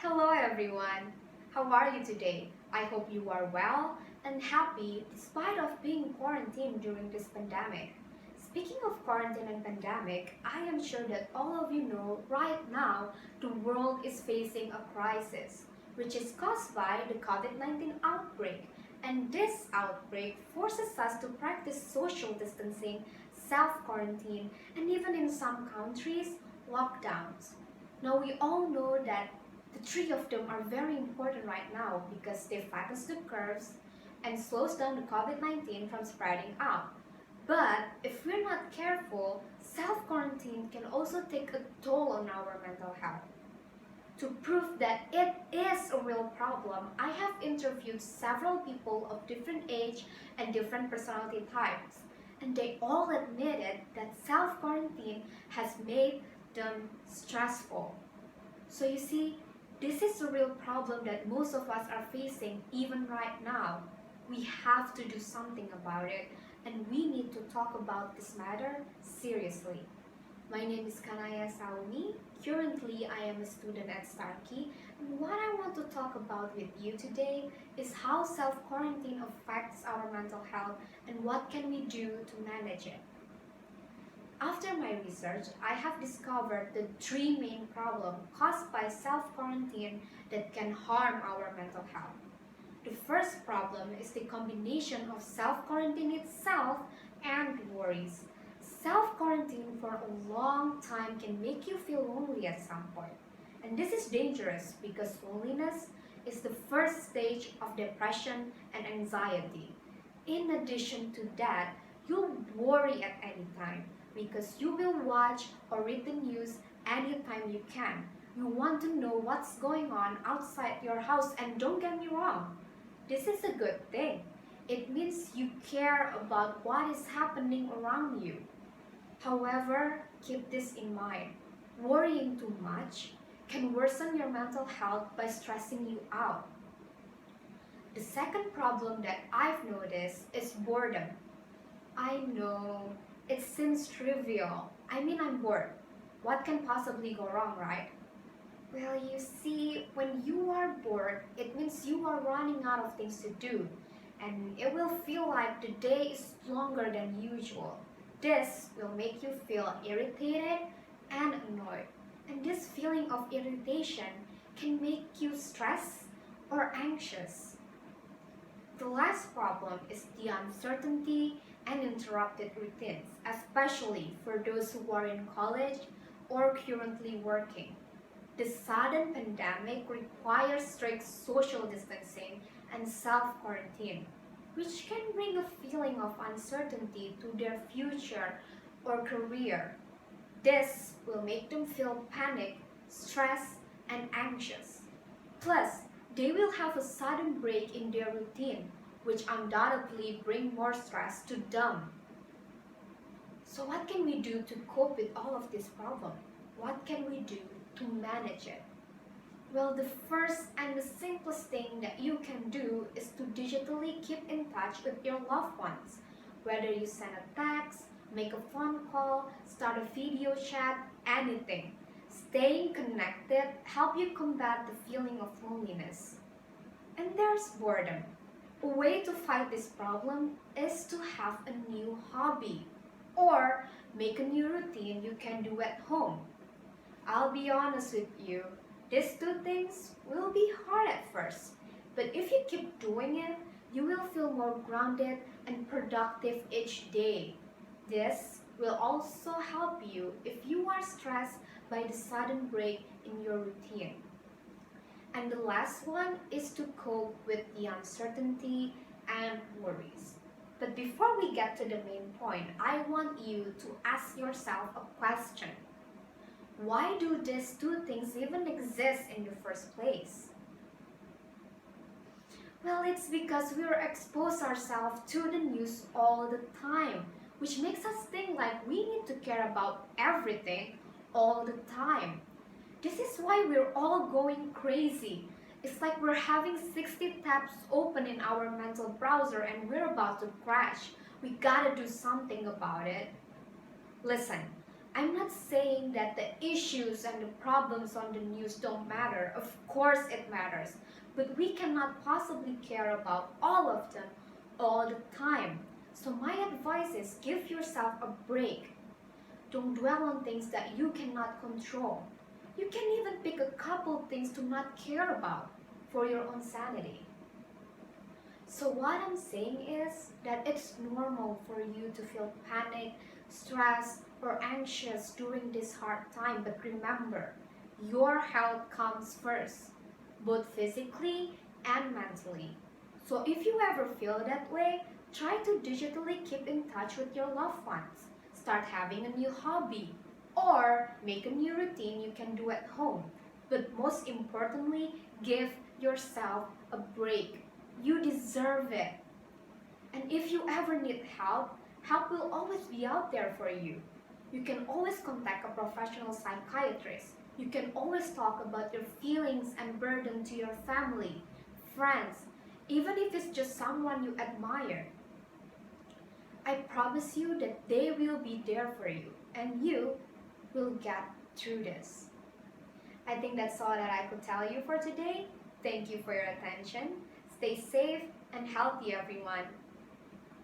Hello everyone. How are you today? I hope you are well and happy despite of being quarantined during this pandemic. Speaking of quarantine and pandemic, I am sure that all of you know right now the world is facing a crisis which is caused by the COVID-19 outbreak. And this outbreak forces us to practice social distancing, self-quarantine, and even in some countries, lockdowns. Now we all know that the three of them are very important right now because they flattens the curves and slows down the COVID-19 from spreading out. But if we're not careful, self-quarantine can also take a toll on our mental health. To prove that it is a real problem, I have interviewed several people of different age and different personality types, and they all admitted that self-quarantine has made them stressful. So you see, this is a real problem that most of us are facing even right now. We have to do something about it, and we need to talk about this matter seriously. My name is Kanaya Sauni. Currently, I am a student at Starkey, and what I want to talk about with you today is how self-quarantine affects our mental health and what can we do to manage it. After my research, I have discovered the three main problems caused by self-quarantine that can harm our mental health. The first problem is the combination of self-quarantine itself and worries. Self-quarantine for a long time can make you feel lonely at some point. And this is dangerous because loneliness is the first stage of depression and anxiety. In addition to that, you'll worry at any time because you will watch or read the news anytime you can. You want to know what's going on outside your house, and don't get me wrong, this is a good thing. It means you care about what is happening around you. However, keep this in mind. Worrying too much can worsen your mental health by stressing you out. The second problem that I've noticed is boredom. I know, it seems trivial. I'm bored. What can possibly go wrong, right? Well, you see, when you are bored, it means you are running out of things to do, and it will feel like the day is longer than usual. This will make you feel irritated and annoyed, and this feeling of irritation can make you stressed or anxious. The last problem is the uncertainty and interrupted routines, especially for those who are in college or currently working. The sudden pandemic requires strict social distancing and self-quarantine, which can bring a feeling of uncertainty to their future or career. This will make them feel panic, stressed, and anxious. Plus, they will have a sudden break in their routine, which undoubtedly bring more stress to them. So what can we do to cope with all of this problem? What can we do to manage it? Well, the first and the simplest thing that you can do is to digitally keep in touch with your loved ones. Whether you send a text, make a phone call, start a video chat, anything. Staying connected help you combat the feeling of loneliness. And there's boredom. A way to fight this problem is to have a new hobby or make a new routine you can do at home. I'll be honest with you, these two things will be hard at first, but if you keep doing it, you will feel more grounded and productive each day. This will also help you if you are stressed by the sudden break in your routine. And the last one is to cope with the uncertainty and worries. But before we get to the main point, I want you to ask yourself a question. Why do these two things even exist in the first place? Well, it's because we expose ourselves to the news all the time, which makes us think like we need to care about everything all the time. This is why we're all going crazy. It's like we're having 60 tabs open in our mental browser and we're about to crash. We gotta do something about it. Listen, I'm not saying that the issues and the problems on the news don't matter. Of course it matters. But we cannot possibly care about all of them all the time. So my advice is give yourself a break. Don't dwell on things that you cannot control. You can even pick a couple things to not care about for your own sanity. So what I'm saying is that it's normal for you to feel panic, stress, or anxious during this hard time. But remember, your health comes first, both physically and mentally. So if you ever feel that way, try to digitally keep in touch with your loved ones. Start having a new hobby or make a new routine you can do at home. But most importantly, give yourself a break. You deserve it. And if you ever need help, help will always be out there for you. You can always contact a professional psychiatrist. You can always talk about your feelings and burden to your family, friends, even if it's just someone you admire. I promise you that they will be there for you and you will get through this. I think that's all that I could tell you for today. Thank you for your attention. Stay safe and healthy, everyone.